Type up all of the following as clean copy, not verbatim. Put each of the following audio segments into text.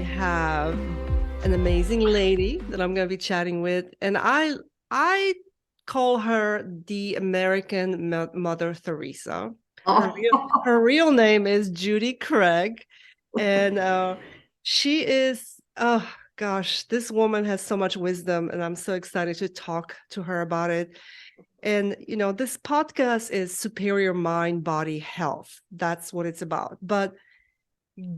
have an amazing lady that I'm going to be chatting with, and I call her the American Mother Teresa. Her Oh, real, her real name is Judy Craig, and she is gosh, this woman has so much wisdom, and I'm so excited to talk to her about it. And this podcast is superior mind body health. That's what it's about. But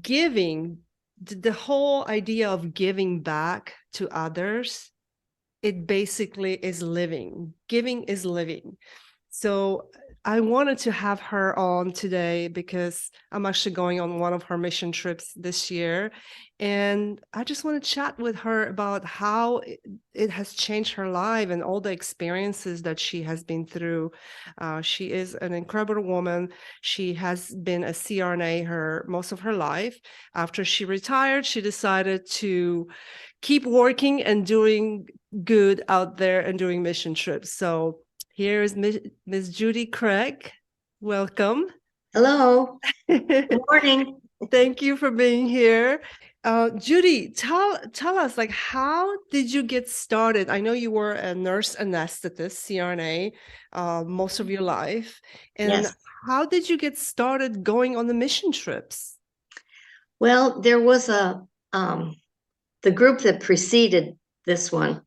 giving, the whole idea of giving back to others, it basically is living. Giving is living. So I wanted to have her on today because I'm actually going on one of her mission trips this year. And I just want to chat with her about how it has changed her life and all the experiences that she has been through. She is an incredible woman. She has been a CRNA most of her life. After she retired, she decided to keep working and doing good out there and doing mission trips. So here is Miss Judy Craig. Welcome. hello. Good morning. Thank you for being here. Judy, tell us, like, how did you get started? I know you were a nurse anesthetist, CRNA, most of your life. And Yes. how did you get started going on the mission trips? Well, there was the group that preceded this one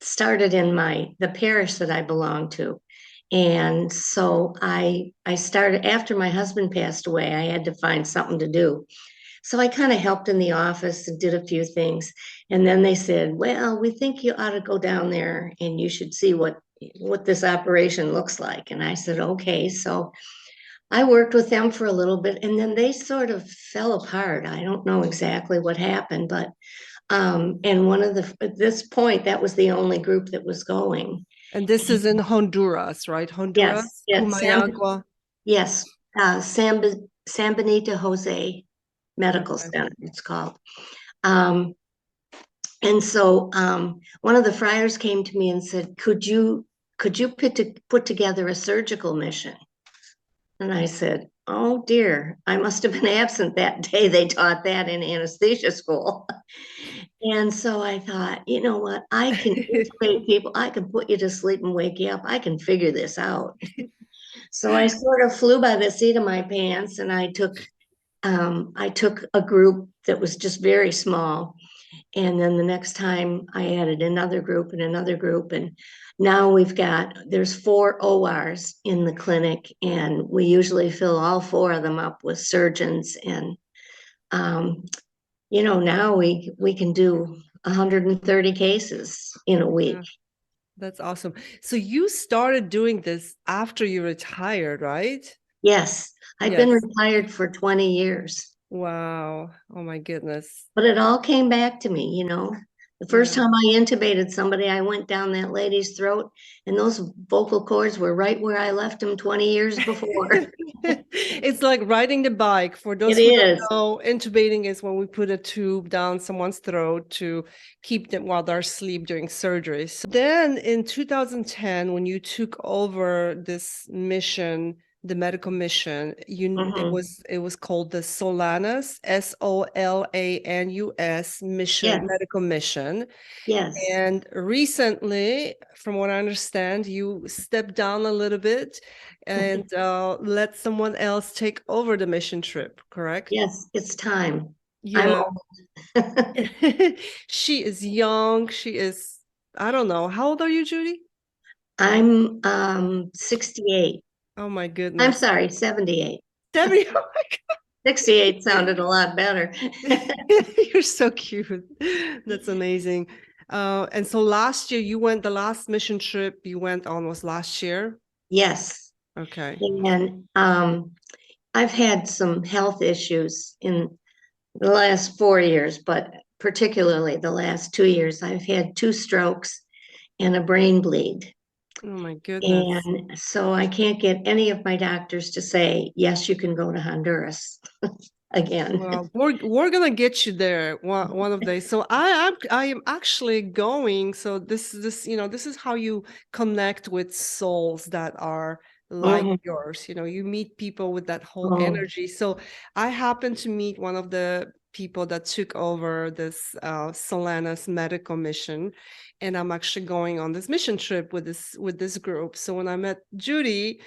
started in the parish that I belong to. And so I started after my husband passed away. I had to find something to do. So I kind of helped in the office and did a few things. And then they said, "Well, we think you ought to go down there and you should see what this operation looks like." And I said, "Okay." So I worked with them for a little bit and then they sort of fell apart. I don't know exactly what happened, but and at this point, that was the only group that was going. And this is in Honduras, right? Yes, Honduras, yes, Pumayagua. yes, San Benito Jose Medical Okay. Center, it's called. Um, and so one of the friars came to me and said, could you put together a surgical mission?" And I said, "Oh dear, I must have been absent that day. They taught that in anesthesia school." And so I thought, you know what? I can intubate people. I can put you to sleep and wake you up. I can figure this out. So I sort of flew by the seat of my pants, and I took a group that was just very small. And then the next time I added another group and another group. And now there's 4 ORs in the clinic, and we usually fill all 4 of them up with surgeons. And, now we can do 130 cases in a week. Yeah. That's awesome. So you started doing this after you retired, right? Yes, I've been Yes. retired for 20 years, Wow. Oh my goodness. but it all came back to me. The first Yeah. time I intubated somebody, I went down that lady's throat, and those vocal cords were right where I left them 20 years before. It's like riding the bike. For It those who don't is. know, intubating is when we put a tube down someone's throat to keep them while they're asleep during surgery. So then in 2010, when you took over this mission, the medical mission, Mhm. it was called the Solanus, Solanus mission, Yes, medical mission. yes. And recently, from what I understand, you stepped down a little bit and let someone else take over the mission trip, correct? Yes, it's time. I'm Yeah. old. She is young. She is, I don't know. How old are you, Judy? I'm 68. Oh my I'm goodness. sorry, 78. 70. Oh 68 sounded a lot better. my You're so cute. That's amazing. And so last year you went, the last mission trip you went on was last year. Yes. Okay. And I've had some health issues in the last 4 years, but particularly the last 2 years. I've had 2 strokes and a brain bleed. Oh my goodness. And so I can't get any of my doctors to say, yes, you can go to Honduras again. Well, we're gonna get you there one of the days. So I am actually going. So this is how you connect with souls that are like Mhm. yours. You meet people with that whole Oh, energy. So I happened to meet one of the people that took over this Solanas medical mission, and I'm actually going on this mission trip with this group. So when I met Judy,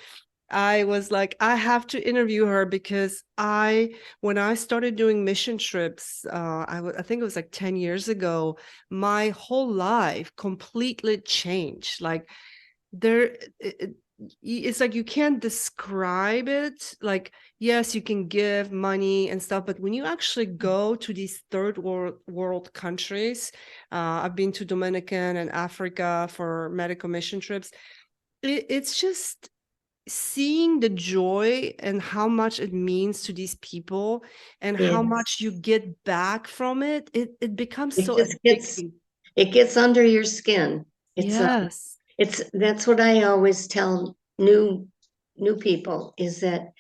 I was like, I have to interview her because when I started doing mission trips, I think it was like 10 years ago, my whole life completely changed. Like there, it's like you can't describe it. Like, yes, you can give money and stuff, but when you actually go to these third world countries, I've been to Dominican and Africa for medical mission trips. It's just seeing the joy and how much it means to these people and how Yes. much you get back from it, it becomes It so just gets, addicting. it gets under your skin. Yes. That's what I always tell new people is that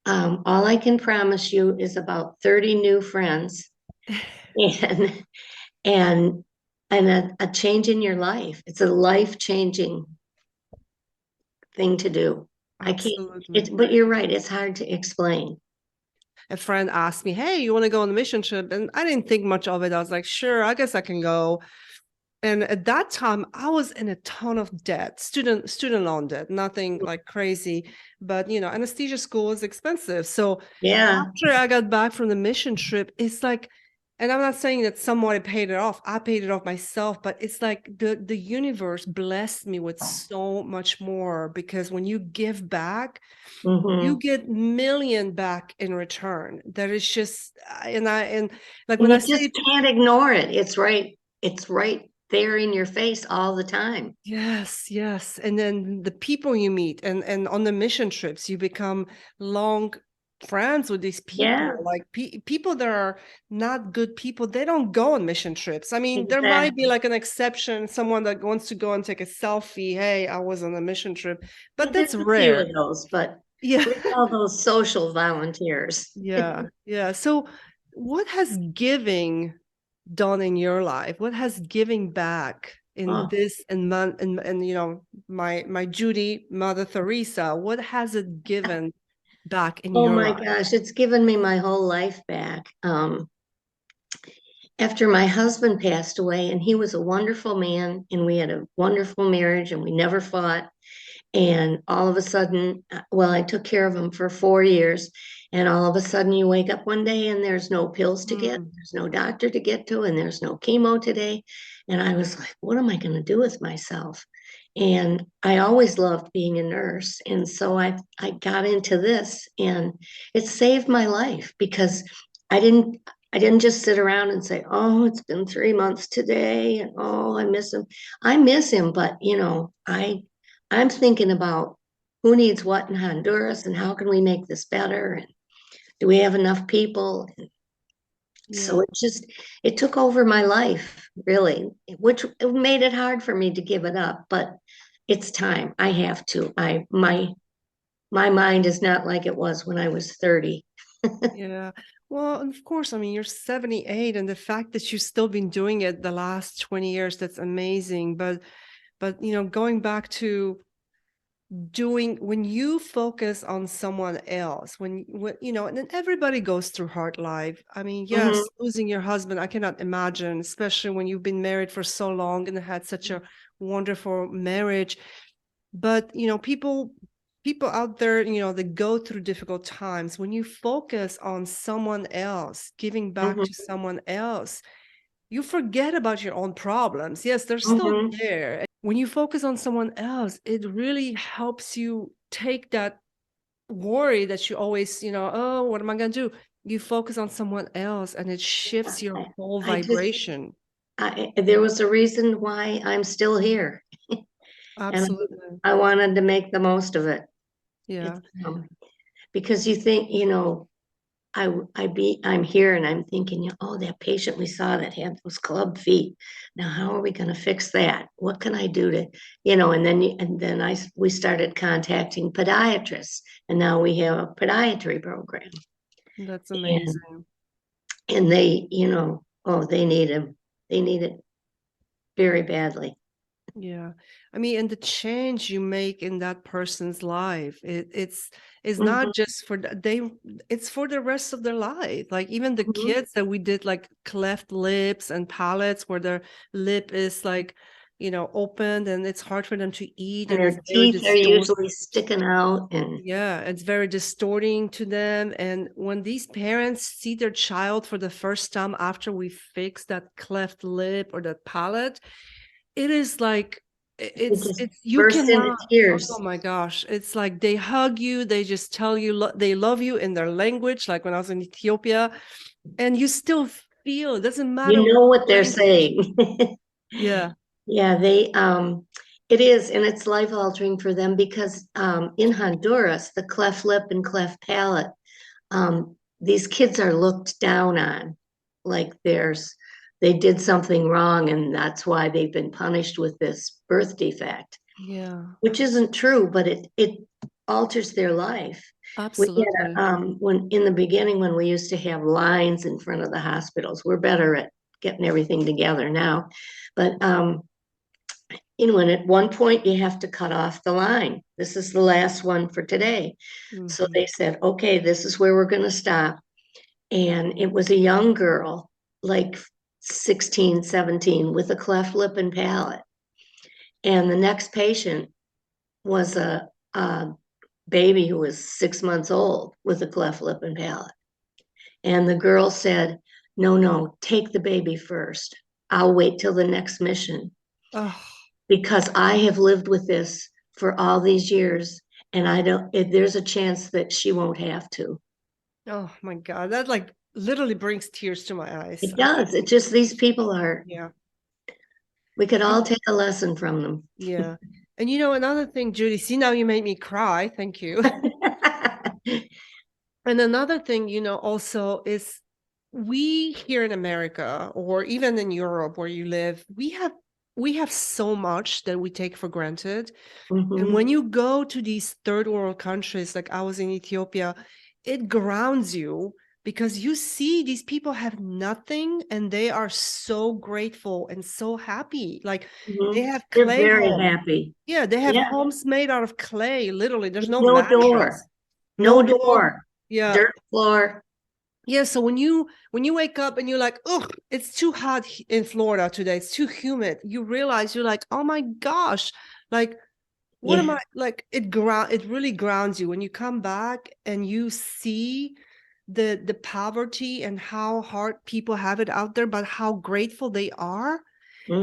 all I can promise you is about 30 new friends and and a change in your life. It's a life-changing thing to do. I can't, Absolutely. but you're right, it's hard to explain. A friend asked me, hey, you want to go on a mission trip? And I didn't think much of it. I was like, sure, I guess I can go. And at that time, I was in a ton of debt, student loan debt, nothing like crazy. But anesthesia school is expensive. So Yeah. after I got back from the mission trip, it's like, and I'm not saying that somebody paid it off. I paid it off myself, but it's like the universe blessed me with so much more because when you give back, you Hmm. get million back in return. That is just, and like And when I you say just it to can't ignore it. It's right there in your face all the time. yes, yes. And then the people you meet and on the mission trips, you become long friends with these people. Yeah, Like people that are not good people, they don't go on mission trips. I mean, there might be exactly. like an exception, someone that wants to go and take a selfie. Hey, I was on a mission trip, but Yeah, that's there's a few rare. of those, but Yeah. we call those social volunteers. Yeah. Yeah. So what has giving done in your life? What has giving back in Oh, this and my Judy, Mother Teresa, what has it given back in oh your my life? gosh, it's given me my whole life back. After my husband passed away, and he was a wonderful man, and we had a wonderful marriage, and we never fought. And all of a sudden, well, I took care of him for 4 years. And all of a sudden, you wake up one day and there's no pills to get, Mm, there's no doctor to get to, and there's no chemo today. And I was like, what am I going to do with myself? And I always loved being a nurse. And so I got into this, and it saved my life because I didn't. I didn't just sit around and say, "Oh, it's been 3 months today, and oh, I miss him." I miss him, but I'm thinking about who needs what in Honduras and how can we make this better and do we have enough people? So yeah. it took over my life, really, which it made it hard for me to give it up, but it's time. I have to. My mind is not like it was when I was 30. Yeah. Well, and of course, I mean, you're 78 and the fact that you've still been doing it the last 20 years, that's amazing. But going back to doing when you focus on someone else and then everybody goes through hard life. I mean, Hmm. yes, losing your husband, I cannot imagine, especially when you've been married for so long and had such a wonderful marriage. But people out there, that go through difficult times, when you focus on someone else, giving back to Hmm. someone else, you forget about your own problems. Yes, they're still Hmm. there. When you focus on someone else, it really helps you take that worry that you always, oh, what am I going to do? You focus on someone else and it shifts your I, whole I just, vibration. there was a reason why I'm still here, and Absolutely. I wanted to make the most of it. Yeah. It's because you think, I'm here and I'm thinking, oh, that patient we saw that had those club feet. Now, how are we going to fix that? What can I do to, and then we started contacting podiatrists, and now we have a podiatry program, That's and amazing. they, oh, they need him. They need it very badly. Yeah. I mean, and the change you make in that person's life, it's not Mhm, just for it's for the rest of their life. Like even the mhm. kids that we did like cleft lips and palates where their lip is like, opened and it's hard for them to eat And and it's their very teeth are usually sticking out, and yeah, it's very distorting to them. And when these parents see their child for the first time after we fix that cleft lip or that palate, it is like they just it's you burst into cannot. Oh tears. my gosh, it's like they hug you, they just tell you they love you in their language, like when I was in Ethiopia, and you still feel it doesn't matter You what know what they're language. saying. Yeah, Yeah, it is, and it's life altering for them because in Honduras, the cleft lip and cleft palate, these kids are looked down on, like they did something wrong, and that's why they've been punished with this birth defect, yeah, which isn't true, but it alters their life. We absolutely. had when in the beginning when we used to have lines in front of the hospitals, we're better at getting everything together now, but and at one point you have to cut off the line. This is the last one for today. So Hmm. they said, okay, this is where we're going to stop. And it was a young girl, like 16, 17, with a cleft lip and palate. And the next patient was a baby who was 6 months old with a cleft lip and palate. And the girl said, no, no, take the baby first. I'll wait till the next mission Oh, because I have lived with this for all these years, and I don't, there's a chance that she won't have to. oh my God, that like literally brings tears to my eyes. It does. It just, these people are, Yeah. we could all take a lesson from them. Yeah. And another thing, Judy, see now you made me cry. Thank you. And another thing, also is we here in America or even in Europe where you live, we have so much that we take for granted. And Hmm. when you go to these third world countries, like I was in Ethiopia, it grounds you because you see these people have nothing and they are so grateful and so happy. Like they Hmm. have They're clay very homes. happy. Yeah, they have Yeah. homes made out of clay, literally. There's no No door. mattress, no No door. door. Yeah. Dirt floor. Yeah, so when you wake up and you're like, "Oh, it's too hot in Florida today. It's too humid." You realize you're like, "Oh my gosh." Like what am Yeah. I like it really grounds you when you come back and you see the poverty and how hard people have it out there, but how grateful they are.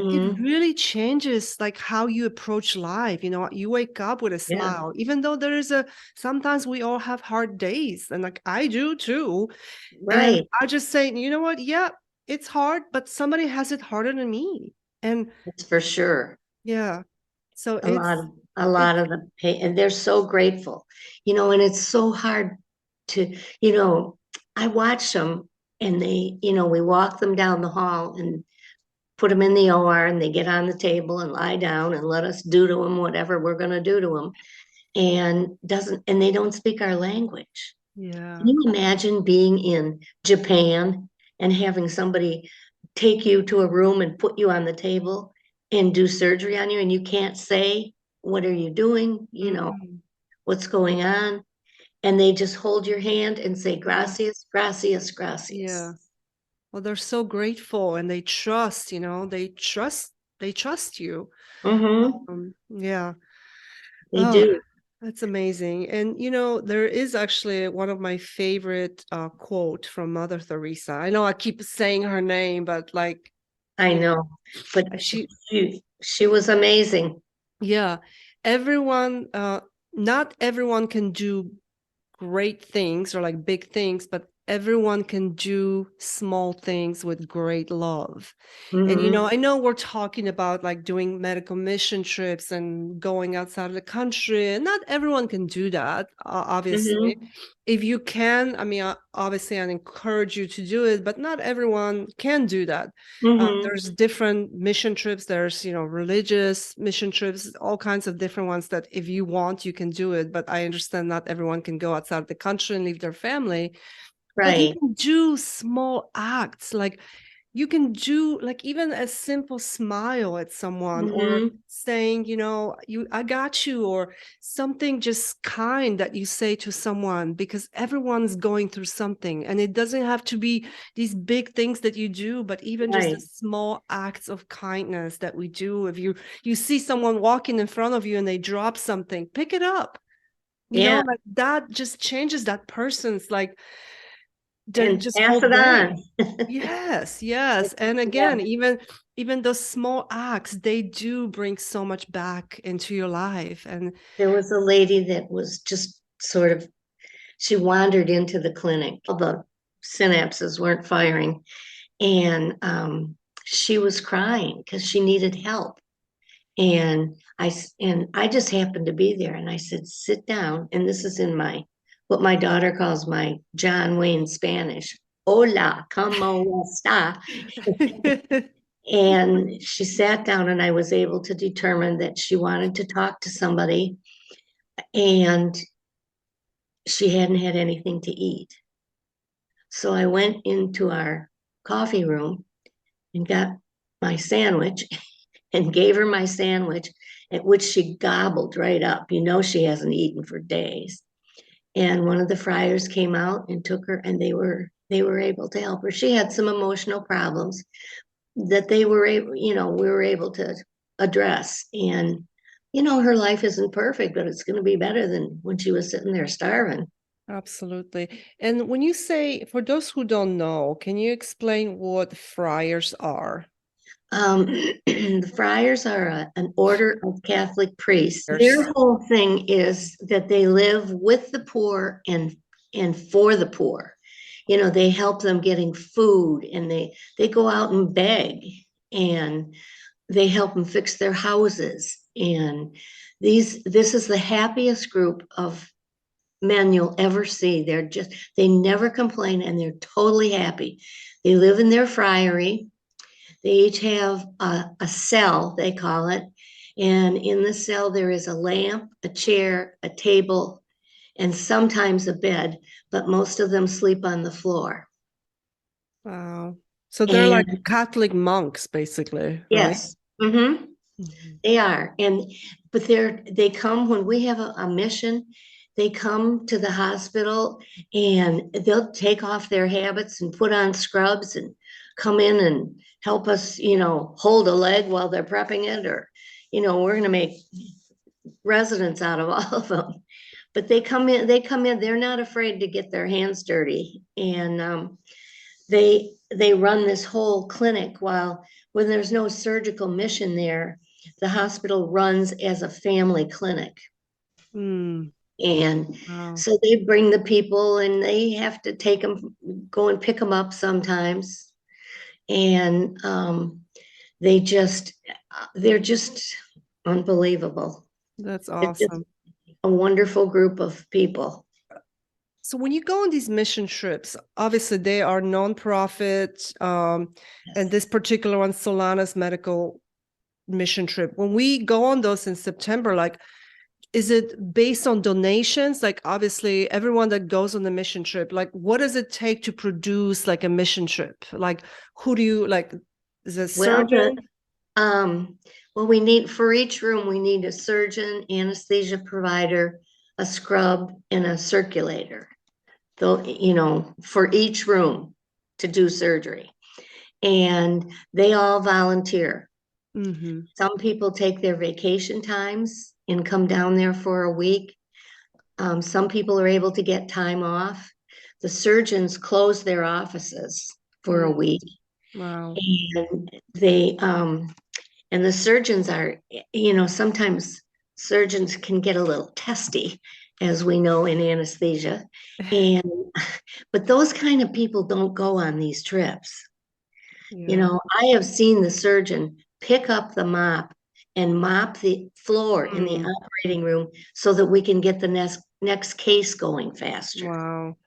It Hmm. really changes like how you approach life. You wake up with a Yeah. smile, even though sometimes we all have hard days, and like I do too. And Right. I just say, you know what? Yeah, it's hard, but somebody has it harder than me. And That's for sure. yeah, so A lot of a it's lot of the pay, and they're so grateful, and it's so hard to, I watch them, and we walk them down the hall and put them in the OR, and they get on the table and lie down and let us do to them whatever we're going to do to them, and they don't speak our language. Can yeah. you imagine being in Japan and having somebody take you to a room and put you on the table and do surgery on you, and you can't say, what are you doing? Mm-mm. What's going on? And they just hold your hand and say, Yeah. gracias, gracias, Yeah. gracias. Well, they're so grateful and they trust, they trust you. Mm-hmm. Yeah. They Oh, do. that's amazing. And there is actually one of my favorite quote from Mother Teresa. I know I keep saying her name, but like, I you know. But she she was amazing. yeah, everyone not everyone can do great things or like big things, but everyone can do small things with great love. And Mm-hmm. I know we're talking about like doing medical mission trips and going outside of the country, and not everyone can do that, obviously. Mm-hmm. If you can, I mean, obviously, I encourage you to do it, but not everyone can do that. Mm-hmm. There's different mission trips. There's, religious mission trips, all kinds of different ones that if you want, you can do it. But I understand not everyone can go outside the country and leave their family, but you Right. can do small acts like you can do like even a simple smile at someone, or Hmm. saying, I got you, or something just kind that you say to someone, because everyone's going through something, and it doesn't have to be these big things that you do, but even just the Right. small acts of kindness that we do. If you see someone walking in front of you and they drop something, pick it up. Yeah. Like that just changes that person's like the And just pass whole it day. on. Yes, yes. And Yeah. again, even those small acts, they do bring so much back into your life. And There was a lady that was just sort of, she wandered into the clinic. All the synapses weren't firing. And she was crying because she needed help. And I just happened to be there, and I said, "Sit down." And this is in my what my daughter calls my John Wayne Spanish. Hola, como está? And she sat down, and I was able to determine that she wanted to talk to somebody, and she hadn't had anything to eat. So I went into our coffee room and got my sandwich and gave her my sandwich, at which she gobbled right up. You know, she hasn't eaten for days. And one of the friars came out and took her, and they were able to help her. She had some emotional problems that they were able, we were able to address. And her life isn't perfect, but it's going to be better than when she was sitting there starving. absolutely. And when you say, for those who don't know, can you explain what friars are? The friars are an order of Catholic priests. Their Friars. whole thing is that they live with the poor and for the poor. They help them getting food, and they go out and beg, and they help them fix their houses. And this is the happiest group of men you'll ever see. They never complain, and they're totally happy. They live in their friary. They each have a cell, they call it. And in the cell, there is a lamp, a chair, a table, and sometimes a bed, but most of them sleep on the floor. Wow. So they're like And Catholic monks, basically, right? yes, Mhm. they are. But they come when we have a mission. They come to the hospital, and they'll take off their habits and put on scrubs and come in and help us, hold a leg while they're prepping it, or, we're going to make residents out of all of them. But they come in, they're not afraid to get their hands dirty. And they run this whole clinic, while when there's no surgical mission there, the hospital runs as a family clinic. Mm, And wow. so they bring the people, and they have to take them, go and pick them up sometimes. And they're just unbelievable. That's It's just awesome. a wonderful group of people. So when you go on these mission trips, obviously they are nonprofit, and Yes. this particular one, Solana's medical mission trip. When we go on those in September, like, is it based on donations? Like, obviously, everyone that goes on the mission trip, like, what does it take to produce like a mission trip? Like, who do you like? Is a Well, surgeon? um, we need, for each room, we need a surgeon, anesthesia provider, a scrub, and a circulator. Though, for each room to do surgery. And they all volunteer. Mm-hmm. Some people take their vacation times and come down there for a week. Some people are able to get time off. The surgeons close their offices for a Mm, week, wow. and the surgeons are, sometimes surgeons can get a little testy, as we know in anesthesia. And but those kind of people don't go on these trips. Yeah. I have seen the surgeon pick up the mop and mop the floor in the Mm, operating room so that we can get the next case going faster. wow.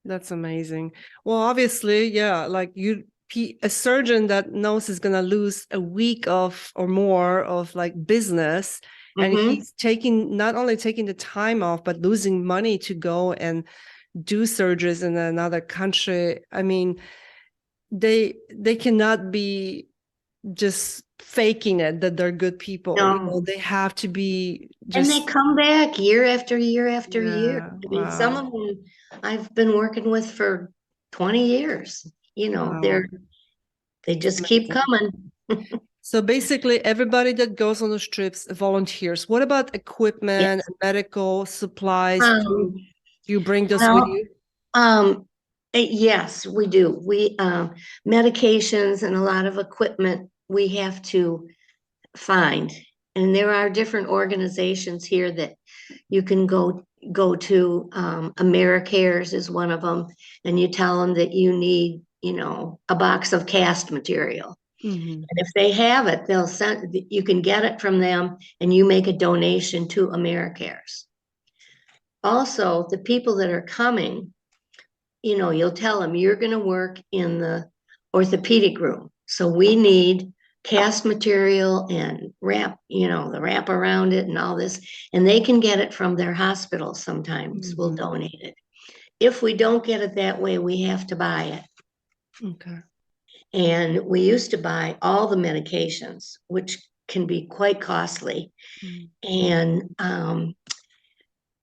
That's amazing. Well, obviously, yeah, like a surgeon that knows is gonna lose a week of or more of like business, and Hmm. he's taking not only taking the time off, but losing money to go and do surgeries in another country. I mean, they cannot be just faking it that they're good people. No. They have to be And they just, come back year after year after year. yeah, I mean, some wow, of them I've been working with for 20 years. wow. They It's just keep amazing. coming. So basically, everybody that goes on those trips volunteers. What about equipment, Yes. medical supplies? Do Um, you bring this with well, you? um, yes, we do. Medications and a lot of equipment we have to find. And there are different organizations here that you can go to. AmeriCares is one of them, and you tell them that you need, a box of cast material. Hmm. And if they have it, they'll send. You can get it from them, and you make a donation to AmeriCares. Also, the people that are coming, you'll tell them you're going to work in the orthopedic room. So we need cast material and the wrap around it and all this. And they can get it from their hospital sometimes. We'll Hmm. donate it. If we don't get it that way, we have to buy it. Okay. And we used to buy all the medications, which can be quite costly. Mm. And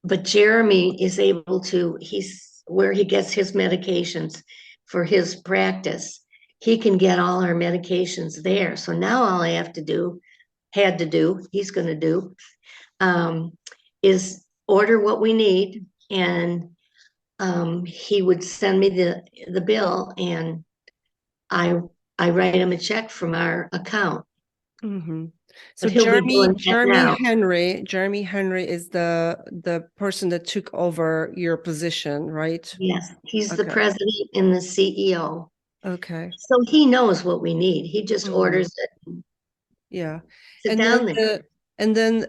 but Jeremy is able to, he's where he gets his medications for his practice. He can get all our medications there. So now all I have to do, had to do, he's going to do, um, is order what we need. And he would send me the bill, and I I write him a check from our account. Hmm. So But he'll be doing that now. Jeremy Henry is the person that took over your position, right? Yes, he's the Okay. president and the CEO. Okay. So he knows what we need. He just Hmm. orders it and Yeah. sit And then down there. and then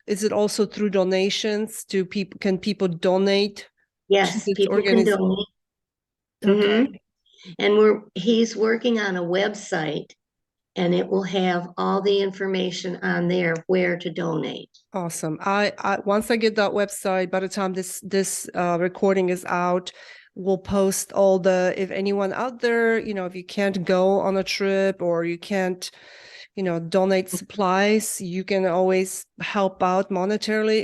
is it also through donations? Do people Can people donate to Yes, this people can organization? donate. Okay. Hmm. And he's working on a website, and it will have all the information on there where to donate. Awesome. I once I get that website, by the time this recording is out, we'll post all the, if anyone out there, if you can't go on a trip or you can't, donate supplies, you can always help out monetarily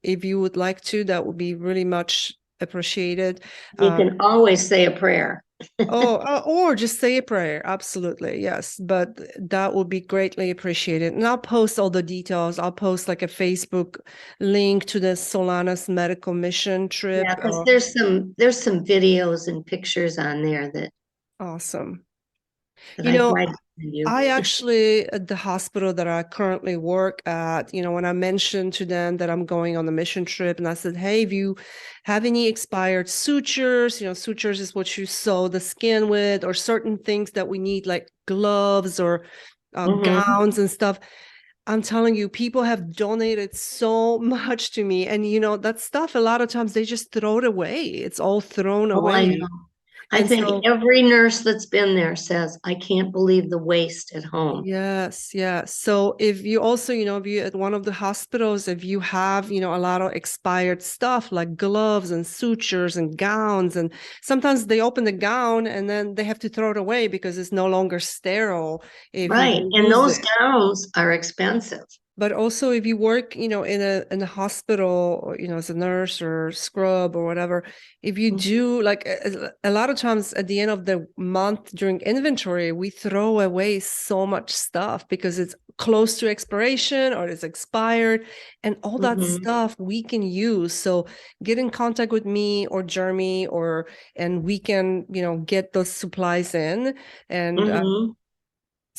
if you would like to. That would be really much appreciated. You Um, can always say a prayer. Oh, or just say a prayer. Absolutely. Yes. But that would be greatly appreciated. And I'll post all the details. I'll post like a Facebook link to the Solanas medical mission Yeah, trip. because there's some videos and pictures on there that Awesome. that You I know, might send you. I actually, at the hospital that I currently work at, when I mentioned to them that I'm going on a mission trip, and I said, hey, if you have any expired sutures, sutures is what you sew the skin with, or certain things that we need, like gloves or Hmm. gowns and stuff. I'm telling you, people have donated so much to me. And, that stuff, a lot of times they just throw it away. It's all thrown Oh, I away. know. I And think so, every nurse that's been there says, I can't believe the waste at home. yes, yes. So if you also, if you at one of the hospitals, if you have, a lot of expired stuff like gloves and sutures and gowns, and sometimes they open the gown and then they have to throw it away because it's no longer sterile if you Right. don't And use those it. gowns are expensive. But also if you work, in a hospital, or, as a nurse or scrub or whatever, if you Mhm. do, like, a lot of times at the end of the month during inventory, we throw away so much stuff because it's close to expiration or it's expired, and all that Mhm. stuff we can use. So get in contact with me or Jeremy, and we can, get those supplies in, and Mhm.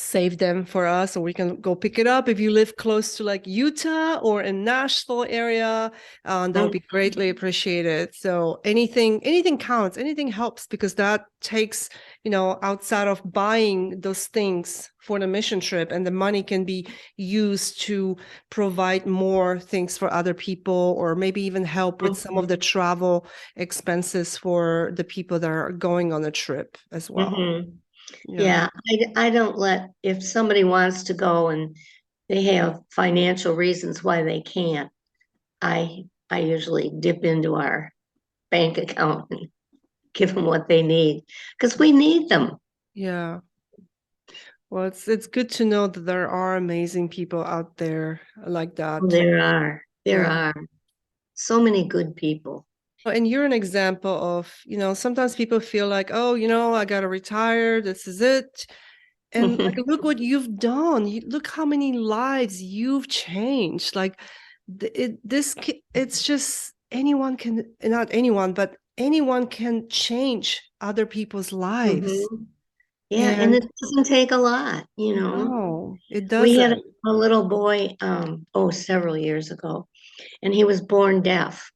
save them for us, or we can go pick it up if you live close to like Utah or in Nashville area. That would Mhm. be greatly appreciated. So anything counts, anything helps, because that takes, outside of buying those things for the mission trip, and the money can be used to provide more things for other people, or maybe even help with some of the travel expenses for the people that are going on the trip as well. Mhm. Yeah. Yeah, I don't if somebody wants to go and they have financial reasons why they can't, I usually dip into our bank account and give them what they need because we need them. Yeah. Well, it's good to know that there are amazing people out there like that. There Yeah. are so many good people. And you're an example of, sometimes people feel like, oh, I gotta retire. This is it. And like, look what you've done. Look how many lives you've changed. Like, it's just anyone can, not anyone, but anyone can change other people's lives. Mhm. Yeah, and And it doesn't take a lot, you know. no, it We had doesn't. a little boy, several years ago, and he was born deaf.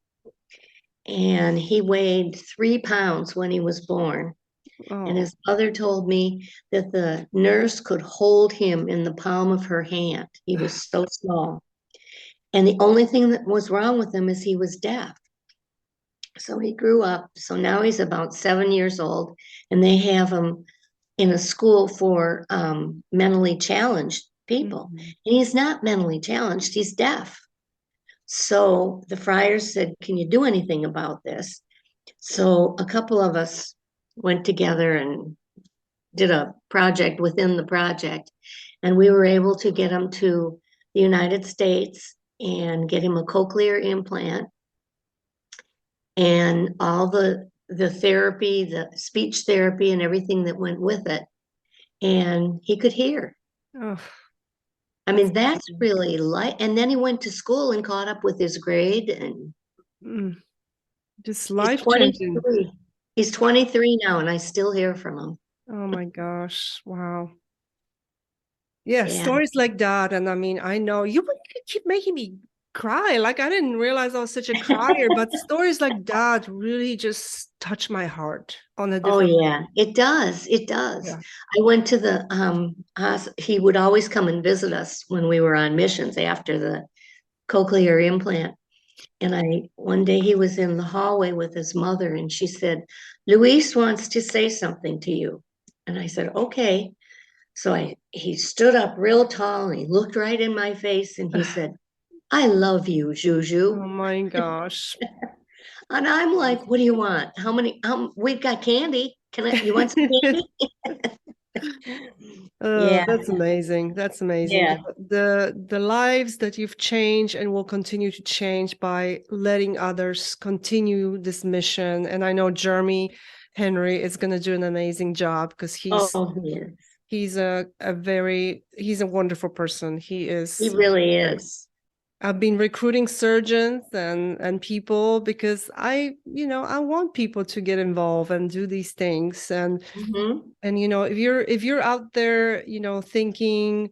And he weighed 3 pounds when he was born. And Oh, his mother told me that the nurse could hold him in the palm of her hand. He was so small. And the only thing that was wrong with him is he was deaf. So he grew up. So now he's about 7 years old, and they have him in a school for mentally challenged people. mhm. And he's not mentally challenged, he's deaf. So the friars said, "Can you do anything about this?" So a couple of us went together and did a project within the project, and we were able to get him to the United States and get him a cochlear implant and all the therapy, the speech therapy and everything that went with it. And he could hear. Oh, I that's mean, that's amazing. really light. And then he went to school and caught up with his grade, and Mm, just he's life changing. 23. He's 23 now, and I still hear from him. Oh my gosh. Wow. Yeah, Yeah. stories like that. And I mean, I know you keep making me cry. Like, I didn't realize I was such a crier, but stories like that really just touch my heart on a Oh different yeah, level. it does. It does. Yeah. I went to the he would always come and visit us when we were on missions after the cochlear implant. And I one day he was in the hallway with his mother and she said, "Luis wants to say something to you." And I said, "Okay." So he stood up real tall and he looked right in my face and he said, "I love you, Oh Juju." my gosh. And I'm like, "What do you want? We've got candy. You want some candy?" Yeah, That's amazing. That's amazing. yeah. The lives that you've changed and will continue to change by letting others continue this mission. And I know Jeremy Henry is going to do an amazing job because Oh, yeah. he's a wonderful person. He He is. really is. I've been recruiting surgeons and people because I want people to get involved and do these things. Hmm. And if you're out there, thinking,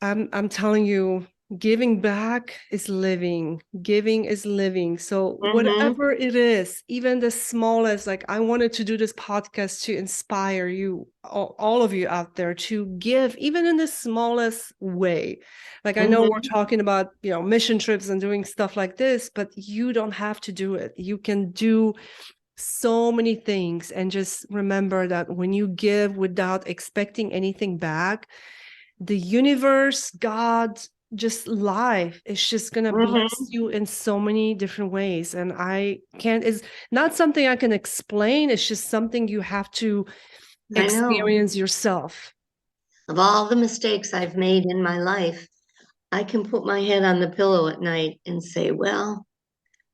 I'm telling you, giving back is living. Giving is living. So Hmm. whatever it is, even the smallest, like I wanted to do this podcast to inspire you, all of you out there, to give, even in the smallest way. Like I know we're Hmm. talking about, mission trips and doing stuff like this, but you don't have to do it. You can do so many things, and just remember that when you give without expecting anything back, the universe, God, just life is just gonna bless Hmm. you in so many different ways. And I can't, it's not something I can explain. It's just something you have to I know. experience yourself. Of all the mistakes I've made in my life, I can put my head on the pillow at night and say, well,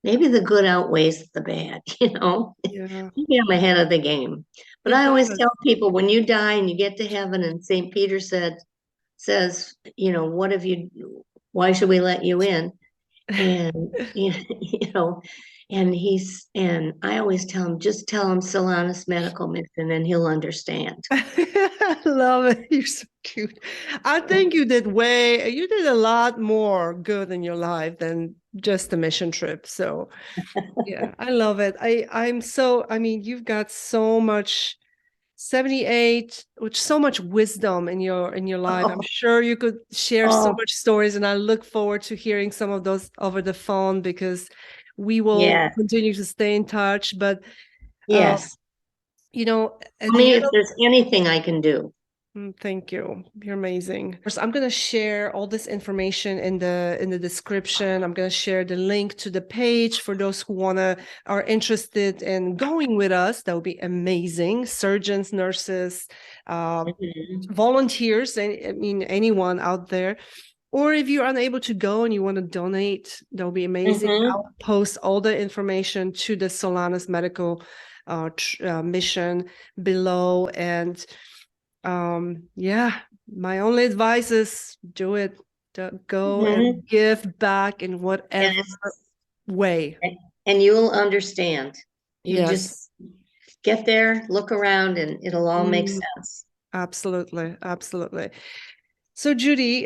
maybe the good outweighs the bad, you know? Yeah, Maybe I'm ahead of the game. But it I always does. tell people when you die and you get to heaven and St. Peter says, what have you, why should we let you in? And you know, and I always tell him, just tell him Solanus Medical Mission and he'll understand. I love it. You're so cute. I think you did a lot more good in your life than just a mission trip. So yeah, I love it. I mean, you've got so much 78, with so much wisdom in your life. I'm Oh, sure you could share so oh, much stories, and I look forward to hearing some of those over the phone because we will yeah, continue to stay in touch. But uh, yes. at I the mean, end if there's anything I can do. Thank you. You're amazing. First, I'm going to share all this information in the description. I'm going to share the link to the page for those who are interested in going with us. That would be amazing. Surgeons, nurses, volunteers, I mean anyone out there. Or if you're unable to go and you want to donate, that would be amazing. I'll post all the information to the Solanus Medical mission below. And yeah, my only advice is do it. Go and give back in whatever way. And you'll understand. You just Yes. get there, look around, and it'll all make sense. Absolutely. Absolutely. So, Judy,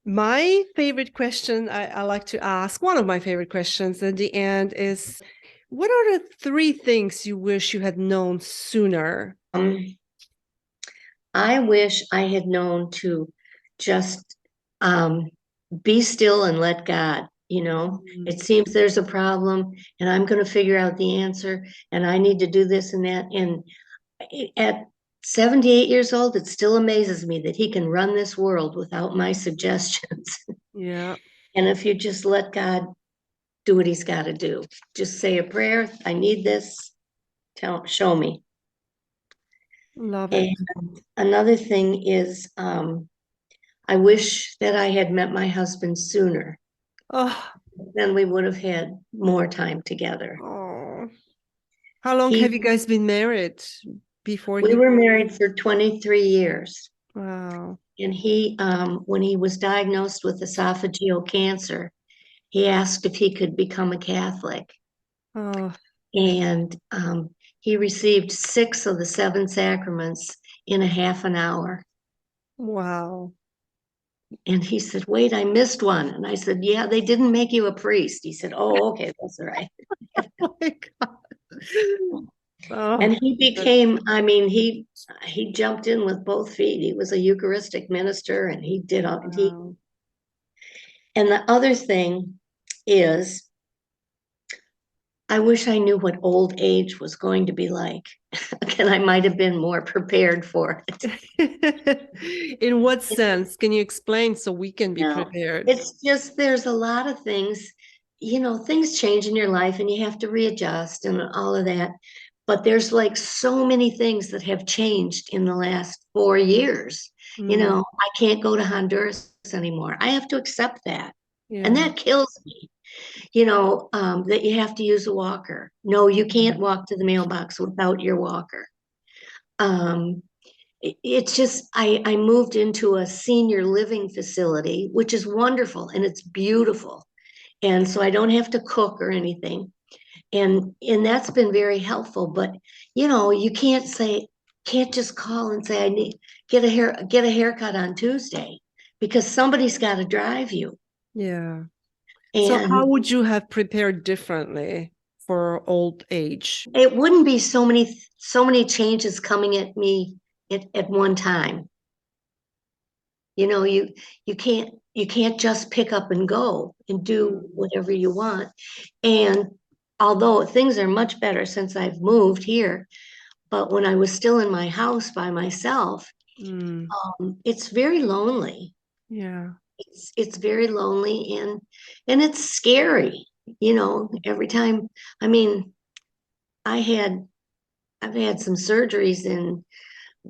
my favorite question I like to ask, one of my favorite questions at the end is, what are the 3 things you wish you had known sooner? I wish I had known to just be still and let God. It seems there's a problem and I'm going to figure out the answer and I need to do this and that. And at 78 years old, it still amazes me that he can run this world without my suggestions. Yeah. And if you just let God do what he's got to do, just say a prayer. I need this. Show me. Love it. And another thing is, I wish that I had met my husband sooner. Oh, Then we would have had more time together. oh. How long have you guys been married before We were married for 23 years. Wow. And when he was diagnosed with esophageal cancer, he asked if he could become a Catholic. Oh, And he received 6 of the 7 sacraments in a half an hour. wow. And he said, wait, I missed one. And I said, yeah, they didn't make you a priest. He said, oh, okay, that's all right. Oh my God. Oh, And he became, he jumped in with both feet. He was a Eucharistic minister and he did all, wow. and the other thing is, I wish I knew what old age was going to be like. And I might have been more prepared for it. In what sense? Can you explain so we can be prepared? It's just there's a lot of things, things change in your life and you have to readjust and all of that. But there's like so many things that have changed in the last 4 years. I can't go to Honduras anymore. I have to accept that. And Yeah. that kills me, that you have to use a walker. No, you can't walk to the mailbox without your walker. It's just I moved into a senior living facility, which is wonderful and it's beautiful. And so I don't have to cook or anything. And that's been very helpful. But you can't just call and say I need get a haircut on Tuesday because somebody's got to drive you. Yeah. So how And would you have prepared differently for old age? it wouldn't be so many changes coming at me at one time. You can't just pick up and go and do whatever you want. And although things are much better since I've moved here, but when I was still in my house by myself, it's very lonely. Yeah. It's very lonely and it's scary. Every time. I mean, I've had some surgeries, and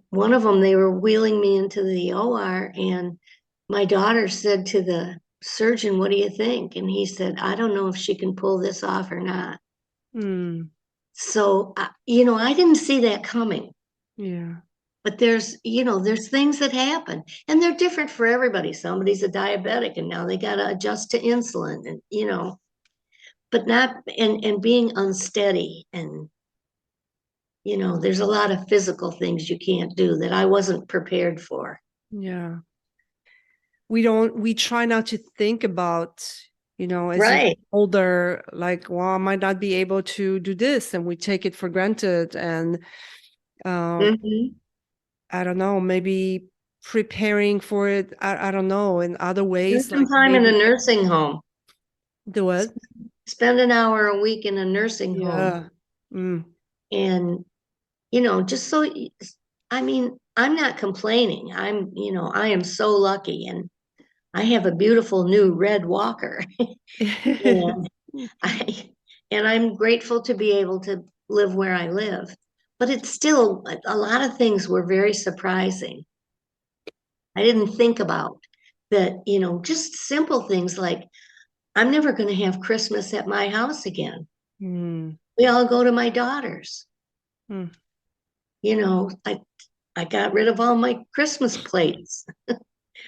one of them they were wheeling me into the OR, and my daughter said to the surgeon, "What do you think?" And he said, "I don't know if she can pull this off or not." So, I didn't see that coming. Yeah. But there's things that happen, and they're different for everybody. Somebody's a diabetic, and now they got to adjust to insulin, and but not and being unsteady, and there's a lot of physical things you can't do that I wasn't prepared for. Yeah. We try not to think about, as you get Right. older, like, well, I might not be able to do this, and we take it for granted. And Mhm. I don't know, maybe preparing for it, I don't know, in other Spend ways, some like time in a maybe nursing home. do it. Spend an hour a week in a nursing home, Yeah. Mm. and just so I mean, I'm not complaining. I am so lucky, and I have a beautiful new red walker. And I and I'm grateful to be able to live where I live. But it's still a lot of things were very surprising. I didn't think about that, just simple things like I'm never going to have Christmas at my house again. Mm, We all go to my daughter's. mm, I got rid of all my Christmas plates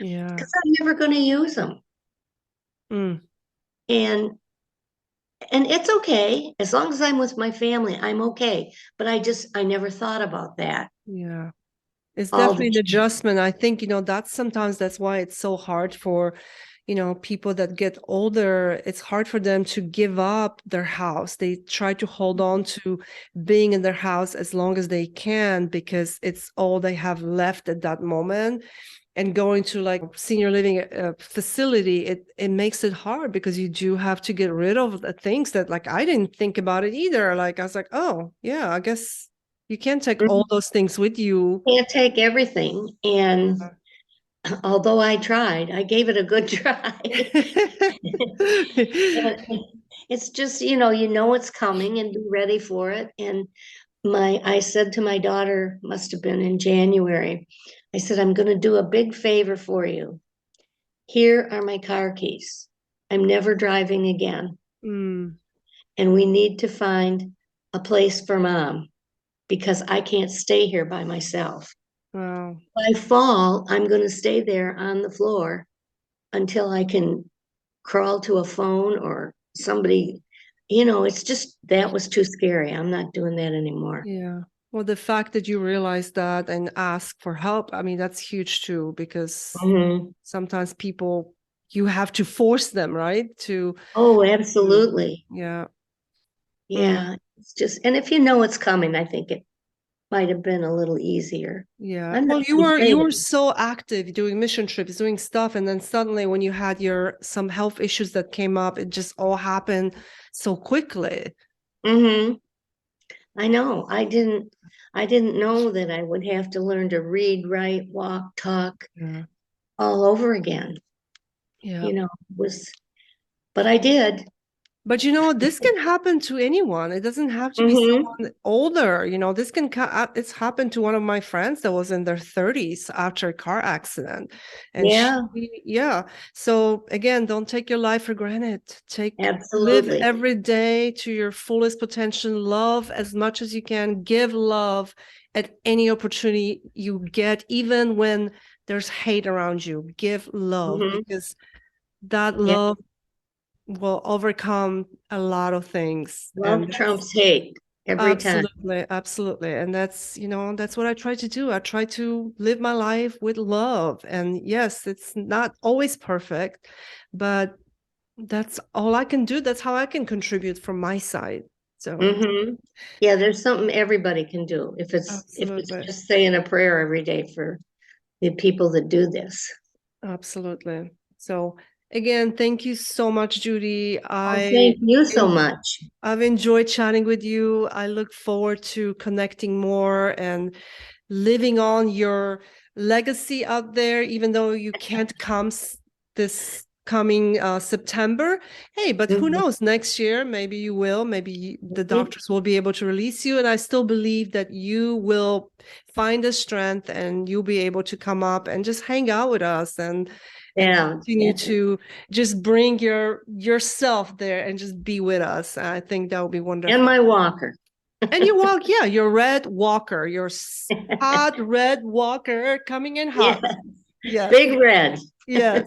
yeah. because I'm never going to use them. Mm, And and it's okay as long as I'm with my family, I'm okay. But I never thought about that. yeah. It's All the definitely an adjustment. I think, that's why it's so hard for, people that get older. It's hard for them to give up their house. They try to hold on to being in their house as long as they can because it's all they have left at that moment. And going to like senior living facility, it makes it hard because you do have to get rid of the things that like I didn't think about it either. Like I was like, oh yeah, I guess you can't take all those things with you. can't take everything. And although I tried, I gave it a good try. And it's just, it's coming and be ready for it. And I said to my daughter, must have been in January, I said, I'm going to do a big favor for you. Here are my car keys. I'm never driving again. Mm, And we need to find a place for mom because I can't stay here by myself. wow. By fall, I'm going to stay there on the floor until I can crawl to a phone or somebody. It's just that was too scary. I'm not doing that anymore. Yeah. Well, the fact that you realize that and ask for help, I mean, that's huge too, because Hmm. sometimes people, you have to force them, right? Oh, To absolutely. yeah. Mm, Yeah. It's just, and if you know it's coming, I think it might have been a little easier. yeah. I'm not Well, you were complaining. so active doing mission trips, doing stuff, and then suddenly when you had your some health issues that came up, it just all happened so quickly. Hmm. I know. I didn't know that I would have to learn to read, write, walk, talk Yeah. all over again. Yeah. It was, but I did. But this can happen to anyone. It doesn't have to be Hmm. someone older. This it's happened to one of my friends that was in their 30s after a car accident. And Yeah, yeah. So again, don't take your life for granted. Live absolutely. every day to your fullest potential. Love as much as you can. Give love at any opportunity you get, even when there's hate around you. Give love Hmm. because that Yeah. love will overcome a lot of things. And Love that's trumps hate every time. absolutely, absolutely. And that's what I try to do. I try to live my life with love. And yes, it's not always perfect, but that's all I can do. That's how I can contribute from my side. So Hmm. Yeah, there's something everybody can do if it's absolutely. just saying a prayer every day for the people that do this. Absolutely. So again, thank you so much, Judy. Oh, thank you so En- much. I've enjoyed chatting with you. I look forward to connecting more and living on your legacy out there, even though you can't come this coming September. Hey, but who Mhm. knows? Next year, maybe you will. Maybe the doctors will be able to release you. And I still believe that you will find the strength and you'll be able to come up and just hang out with us and Yeah, continue to just bring yourself there and just be with us. I think that would be and wonderful. my walker. And you walk, yeah, your red walker, your hot red walker coming in Yeah, hot. Yes, big red. yes.